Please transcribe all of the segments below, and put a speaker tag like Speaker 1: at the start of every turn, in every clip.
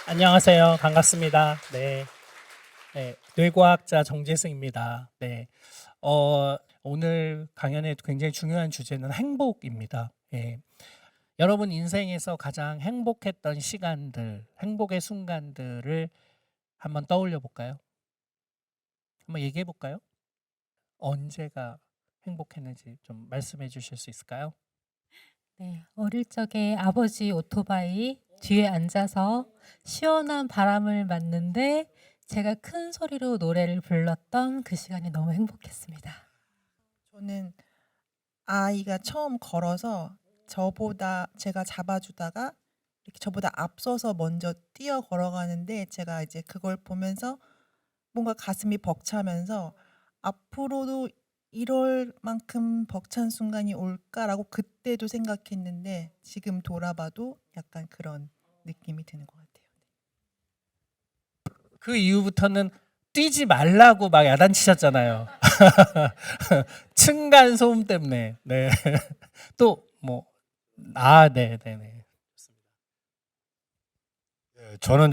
Speaker 1: 안녕하세요. 반갑습니다. 네. 네. 뇌과학자 정재승입니다. 네. 오늘 강연의 굉장히 중요한 주제는 행복입니다. 예. 여러분 인생에서 가장 행복했던 시간들, 행복의 순간들을 한번 떠올려 볼까요? 한번 얘기해 볼까요? 언제가 행복했는지 좀 말씀해 주실 수 있을까요?
Speaker 2: 네. 어릴 적에 아버지 오토바이 뒤에 앉아서 시원한 바람을 맞는데 제가 큰 소리로 노래를 불렀던 그 시간이 너무 행복했습니다.
Speaker 3: 저는 아이가 처음 걸어서 저보다 제가 잡아 주다가 이렇게 저보다 앞서서 먼저 뛰어 걸어가는데 제가 이제 그걸 보면서 뭔가 가슴이 벅차면서 '앞으로도 이럴 만큼 벅찬 순간이 올까?'라고 그때도 생각했는데 지금 돌아봐도 약간 그런 느낌이 드는 것 같아요.
Speaker 1: 그 이후부터는 뛰지 말라고 막 야단치셨잖아요. 층간 소음 때문에. 네. 또 뭐 네네네.
Speaker 4: 예, 저는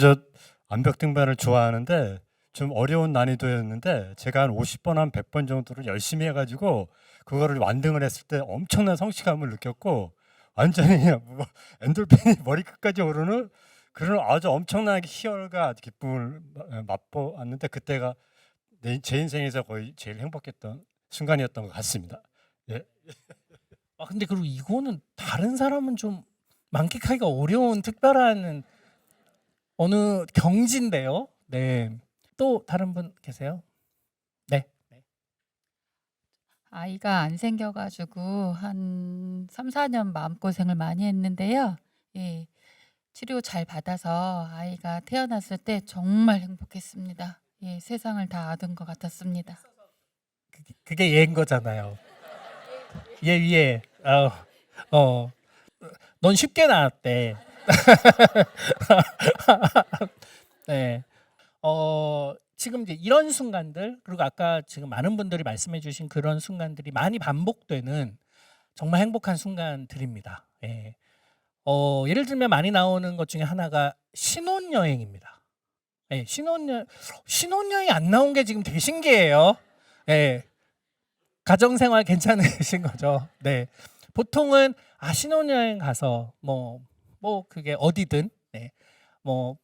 Speaker 4: 암벽 등반을 좋아하는데 좀 어려운 난이도였는데 제가 한 50번 한 100번 정도를 열심히 해 가지고 그거를 완등을 했을 때 엄청난 성취감을 느꼈고 완전히 뭐 엔돌핀이 머리끝까지 오르는 그런 아주 엄청나게 희열과 기쁨을 맛보았는데 그때가 제 인생에서 거의 제일 행복했던 순간이었던 것 같습니다. 예.
Speaker 1: 근데 그리고 이거는 다른 사람은 좀 만끽하기가 어려운 특별한 어느 경지인데요. 네. 또 다른 분 계세요? 네.
Speaker 2: 아이가 안 생겨 가지고 한 3-4년 마음고생을 많이 했는데요. 예. 치료 잘 받아서 아이가 태어났을 때 정말 행복했습니다. 예. 세상을 다 얻은 것 같았습니다.
Speaker 1: 그게 얘인 거잖아요. 얘 위에 어, 넌 쉽게 나왔대. 네. 지금 이제 이런 순간들 그리고 아까 지금 많은 분들이 말씀해 주신 그런 순간들이 많이 반복되는 정말 행복한 순간들입니다. 예. 예를 들면 많이 나오는 것 중에 하나가 신혼여행입니다. 예, 신혼여행이 안 나온 게 지금 되게 신기해요. 예. 가정생활 괜찮으신 거죠? 네. 보통은 신혼여행 가서 뭐 그게 어디든 네. 뭐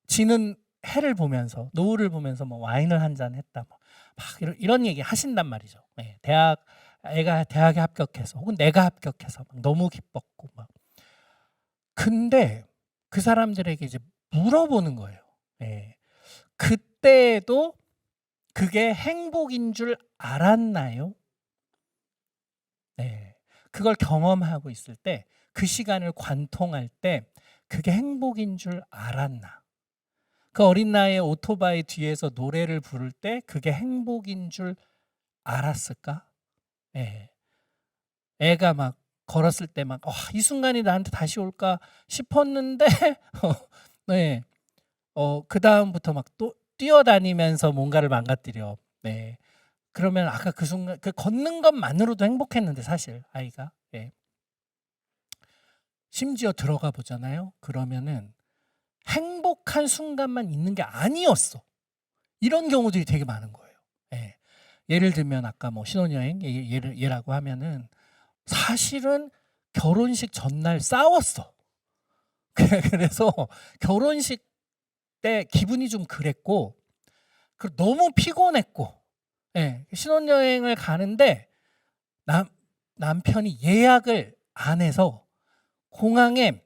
Speaker 1: 지는 해를 보면서 노을을 보면서 뭐 와인을 한 잔 했다 막 이런 얘기 하신단 말이죠. 네. 애가 대학에 합격해서 혹은 내가 합격해서 막 너무 기뻤고 막 근데 그 사람들에게 이제 물어보는 거예요. 예. 그때도 그게 행복인 줄 알았나요? 네. 그걸 경험하고 있을 때 그 시간을 관통할 때 그게 행복인 줄 알았나? 그 어린 나이에 오토바이 뒤에서 노래를 부를 때 그게 행복인 줄 알았을까? 예. 애가 막 걸었을 때 막 '이 순간이 나한테 다시 올까?' 싶었는데 네. 그다음부터 막 또 뛰어다니면서 뭔가를 망가뜨려. 네. 그러면 아까 그 순간 그 걷는 것만으로도 행복했는데 사실 아이가. 예. 심지어 들어가 보잖아요. 그러면은 행복한 순간만 있는 게 아니었어. 이런 경우들이 되게 많은 거예요. 예. 예를 들면 아까 뭐 신혼여행 예라고 하면은 사실은 결혼식 전날 싸웠어. 그래서 결혼식 때 기분이 좀 그랬고 너무 피곤했고 신혼여행을 가는데 남 남편이 예약을 안 해서 공항에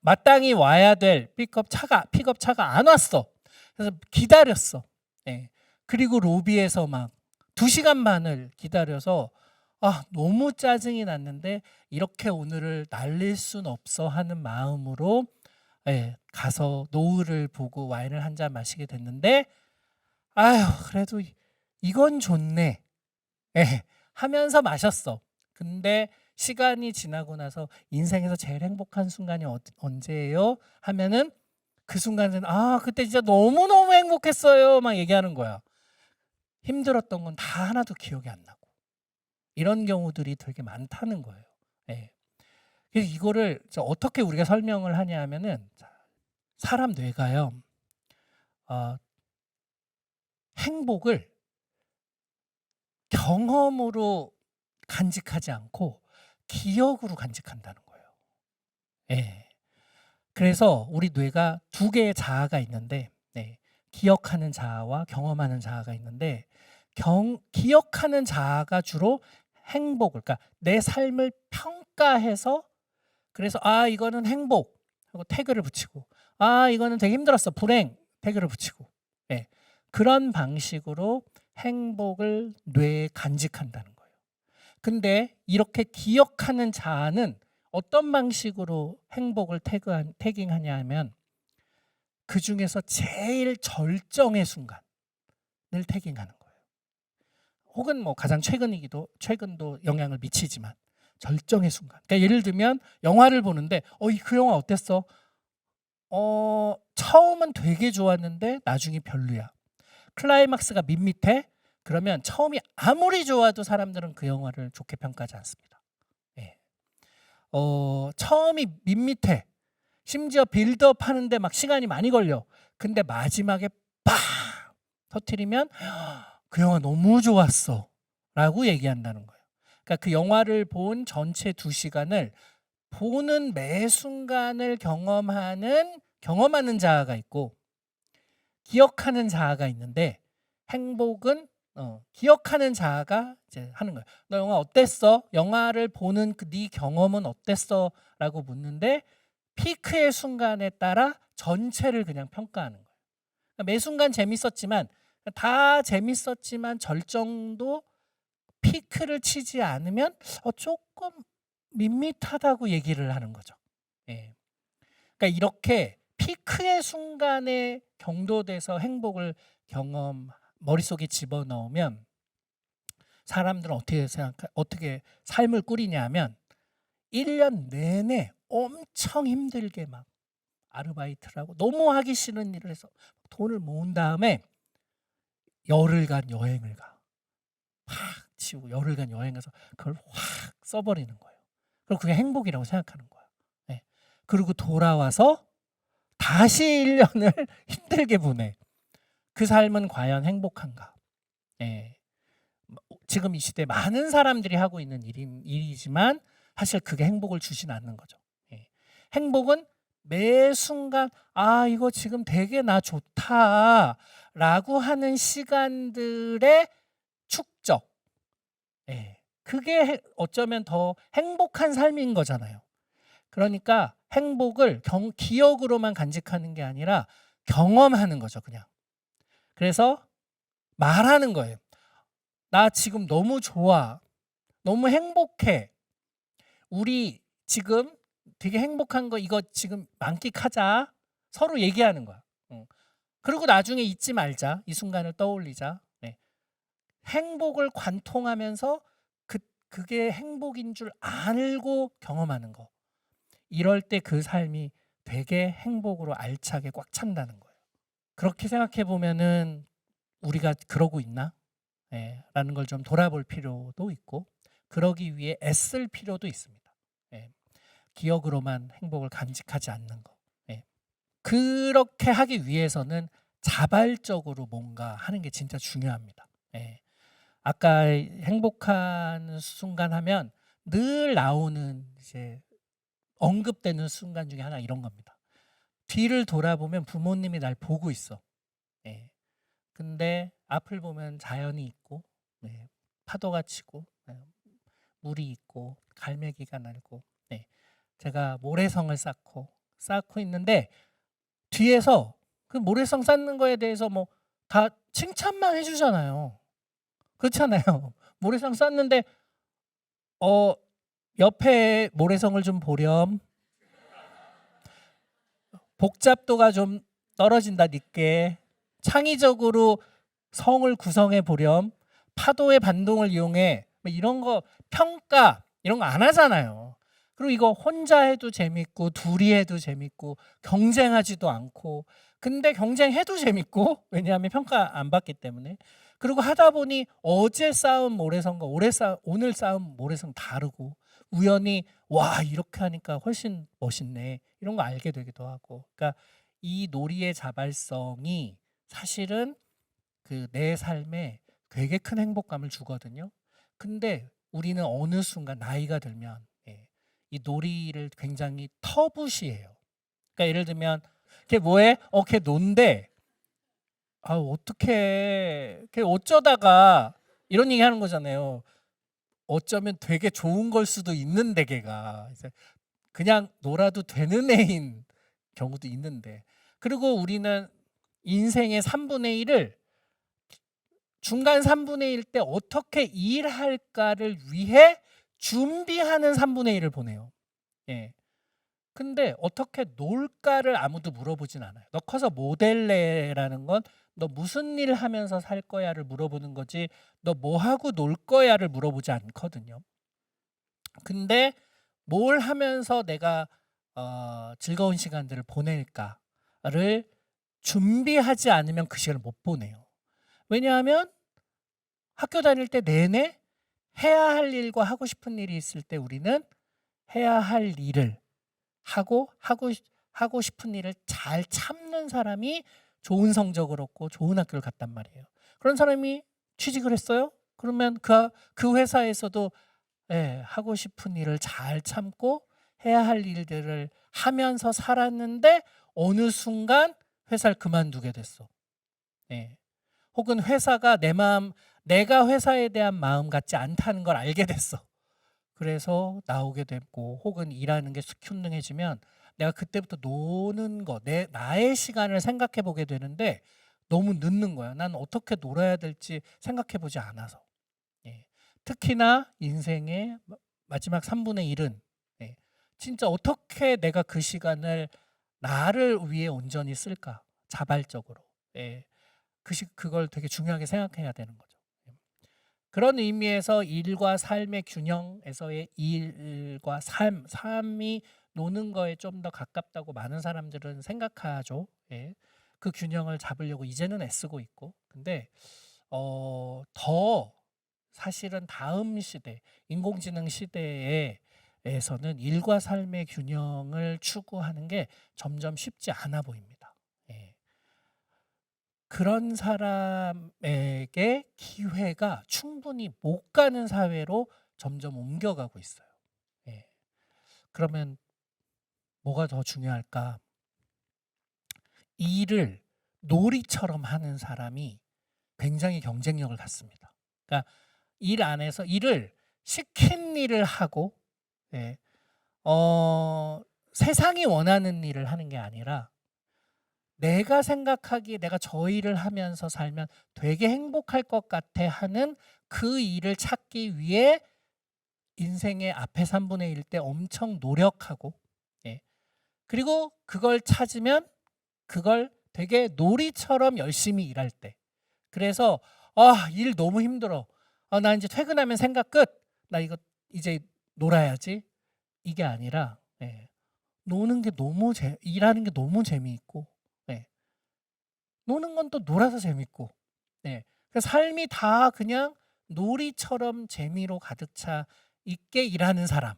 Speaker 1: 마땅히 와야 될 픽업차가 안 왔어. 그래서 기다렸어. 예. 그리고 로비에서 막 2시간 반을 기다려서 너무 짜증이 났는데 '이렇게 오늘을 날릴 순 없어.' 하는 마음으로 가서 노을을 보고 와인을 한 잔 마시게 됐는데 '아휴 그래도 이건 좋네.' 예. 하면서 마셨어. 근데 시간이 지나고 나서 "인생에서 제일 행복한 순간이 언제예요?" 하면은 그 순간은 그때 진짜 너무너무 행복했어요." 막 얘기하는 거야. 힘들었던 건 다 하나도 기억이 안 나고. 이런 경우들이 되게 많다는 거예요. 예. 그래서 이거를 어떻게 우리가 설명을 하냐 하면은 사람 뇌가요. 어, 행복을 경험으로 간직하지 않고 기억으로 간직한다는 거예요. 예. 그래서 우리 뇌가 두 개의 자아가 있는데, 네, 기억하는 자아와 경험하는 자아가 있는데, 기억하는 자아가 주로 행복을, 그러니까 내 삶을 평가해서, 그래서 아 이거는 행복 하고 태그를 붙이고, 아 이거는 되게 힘들었어 불행 태그를 붙이고, 예, 그런 방식으로 행복을 뇌에 간직한다는 거예요. 근데 이렇게 기억하는 자아는 어떤 방식으로 행복을 태깅하냐 하면, 그 중에서 제일 절정의 순간을 태깅하는 거예요. 혹은 뭐 가장 최근도 영향을 미치지만 절정의 순간. 그러니까 예를 들면 영화를 보는데 그 영화 어땠어? 처음은 되게 좋았는데 나중에 별로야. 클라이막스가 밋밋해? 그러면 처음이 아무리 좋아도 사람들은 그 영화를 좋게 평가하지 않습니다. 예. 처음이 밋밋해. 심지어 빌드업 하는데 막 시간이 많이 걸려. 근데 마지막에 팍 터뜨리면 그 영화 너무 좋았어 라고 얘기한다는 거예요. 그러니까 그 영화를 본 전체 2시간을 보는 매 순간을 경험하는 자아가 있고 기억하는 자아가 있는데, 행복은 기억하는 자아가 이제 하는 거예요. 너 영화 어땠어? 영화를 보는 네 경험은 어땠어? 라고 묻는데 피크의 순간에 따라 전체를 그냥 평가하는 거예요. 그러니까 매 순간 재밌었지만, 다 재밌었지만 절정도 피크를 치지 않으면 조금 밋밋하다고 얘기를 하는 거죠. 예. 그러니까 이렇게 피크의 순간에 경도돼서 행복을 머릿속에 집어넣으면 사람들은 어떻게 삶을 꾸리냐면 1년 내내 엄청 힘들게 막 아르바이트를 하고 너무 하기 싫은 일을 해서 돈을 모은 다음에 열흘간 여행을 가. 확 치우고 열흘간 여행 가서 그걸 확 써버리는 거예요. 그리고 그게 행복이라고 생각하는 거야. 네. 그리고 돌아와서 다시 1년을 힘들게 보내. 그 삶은 과연 행복한가? 네. 지금 이 시대에 많은 사람들이 하고 있는 일이지만 사실 그게 행복을 주진 않는 거죠. 네. 행복은 매 순간 이거 지금 되게 나 좋다 라고 하는 시간들의 축적. 예. 그게 어쩌면 더 행복한 삶인 거잖아요. 그러니까 행복을 기억으로만 간직하는 게 아니라 경험하는 거죠, 그냥. 그래서 말하는 거예요. 나 지금 너무 좋아. 너무 행복해. 우리 지금 되게 행복한 거 이거 지금 만끽하자. 서로 얘기하는 거야. 그리고 나중에 잊지 말자. 이 순간을 떠올리자. 네. 행복을 관통하면서 그게 행복인 줄 알고 경험하는 거. 이럴 때 그 삶이 되게 행복으로 알차게 꽉 찬다는 거예요. 그렇게 생각해 보면은 우리가 그러고 있나? 예, 라는 걸 좀 돌아볼 필요도 있고, 그러기 위해 애쓸 필요도 있습니다. 예, 기억으로만 행복을 간직하지 않는 거. 예. 그렇게 하기 위해서는 자발적으로 뭔가 하는 게 진짜 중요합니다. 예. 아까 행복한 순간 하면 늘 나오는 이제 언급되는 순간 중에 하나 이런 겁니다. 뒤를 돌아보면 부모님이 날 보고 있어. 예. 근데 앞을 보면 자연이 있고, 네, 파도가 치고, 네, 물이 있고, 갈매기가 날고, 네, 제가 모래성을 쌓고 있는데 뒤에서 그 모래성 쌓는 거에 대해서 뭐 다 칭찬만 해주잖아요. 그렇잖아요. 모래성 쌓는데 옆에 모래성을 좀 보렴. 복잡도가 좀 떨어진다 니께. 창의적으로 성을 구성해 보렴. 파도의 반동을 이용해. 뭐 이런 거 평가 이런 거 안 하잖아요. 그리고 이거 혼자 해도 재밌고 둘이 해도 재밌고 경쟁하지도 않고, 근데 경쟁해도 재밌고, 왜냐하면 평가 안 받기 때문에. 그리고 하다 보니 어제 쌓은 모래성과 오늘 쌓은 모래성 다르고, 우연히 와 이렇게 하니까 훨씬 멋있네 이런 거 알게 되기도 하고. 그러니까 이 놀이의 자발성이 사실은 그 내 삶에 되게 큰 행복감을 주거든요. 근데 우리는 어느 순간 나이가 들면 이 놀이를 굉장히 터부시해요. 그러니까 예를 들면 걔 뭐해? 걔 논대. 아 어떡해. 걔 어쩌다가 이런 얘기 하는 거잖아요. 어쩌면 되게 좋은 걸 수도 있는데 걔가 이제 그냥 놀아도 되는 애인 경우도 있는데. 그리고 우리는 인생의 3분의 1을 중간 3분의 1 때 어떻게 일할까를 위해 준비하는 3분의 1을 보내요. 예. 근데 어떻게 놀까를 아무도 물어보진 않아요. 너 커서 뭐 될래라는 건 너 무슨 일 하면서 살 거야를 물어보는 거지 너 뭐 하고 놀 거야를 물어보지 않거든요. 근데 뭘 하면서 내가 즐거운 시간들을 보낼까를 준비하지 않으면 그 시간을 못 보내요. 왜냐하면 학교 다닐 때 내내 해야 할 일과 하고 싶은 일이 있을 때 우리는 해야 할 일을 하고 싶은 일을 잘 참는 사람이 좋은 성적을 얻고 좋은 학교를 갔단 말이에요. 그런 사람이 취직을 했어요? 그러면 그 회사에서도 하고 싶은 일을 잘 참고 해야 할 일들을 하면서 살았는데 어느 순간 회사를 그만두게 됐어. 혹은 회사가 내가 회사에 대한 마음 같지 않다는 걸 알게 됐어. 그래서 나오게 됐고 혹은 일하는 게 흉흉해지면 내가 그때부터 노는 거, 나의 시간을 생각해 보게 되는데 너무 늦는 거야. 난 어떻게 놀아야 될지 생각해 보지 않아서. 특히나 인생의 마지막 3분의 1은 진짜 어떻게 내가 그 시간을 나를 위해 온전히 쓸까? 자발적으로. 그걸 되게 중요하게 생각해야 되는 거죠. 그런 의미에서 일과 삶의 균형에서의 일과 삶이 노는 거에 좀 더 가깝다고 많은 사람들은 생각하죠. 그 균형을 잡으려고 이제는 애쓰고 있고. 근데 더 사실은 다음 시대, 인공지능 시대에서는 일과 삶의 균형을 추구하는 게 점점 쉽지 않아 보입니다. 그런 사람에게 기회가 충분히 못 가는 사회로 점점 옮겨가고 있어요. 그러면 뭐가 더 중요할까? 일을 놀이처럼 하는 사람이 굉장히 경쟁력을 갖습니다. 그러니까 일 안에서 일을 시킨 일을 하고 세상이 원하는 일을 하는 게 아니라 내가 생각하기에 내가 저 일을 하면서 살면 되게 행복할 것 같아 하는 그 일을 찾기 위해 인생의 앞에 3분의 1 때 엄청 노력하고 그리고 그걸 찾으면 그걸 되게 놀이처럼 열심히 일할 때 그래서 일 너무 힘들어. 나 이제 퇴근하면 생각 끝. 나 이거 이제 놀아야지. 이게 아니라 노는 게 일하는 게 너무 재미있고 노는 건 또 놀아서 재밌고 그러니까 삶이 다 그냥 놀이처럼 재미로 가득 차 있게 일하는 사람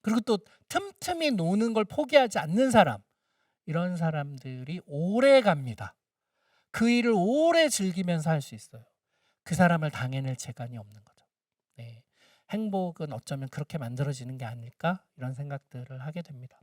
Speaker 1: 그리고 또 틈틈이 노는 걸 포기하지 않는 사람 이런 사람들이 오래 갑니다. 그 일을 오래 즐기면서 할 수 있어요. 그 사람을 당해낼 재간이 없는 거죠. 행복은 어쩌면 그렇게 만들어지는 게 아닐까 이런 생각들을 하게 됩니다.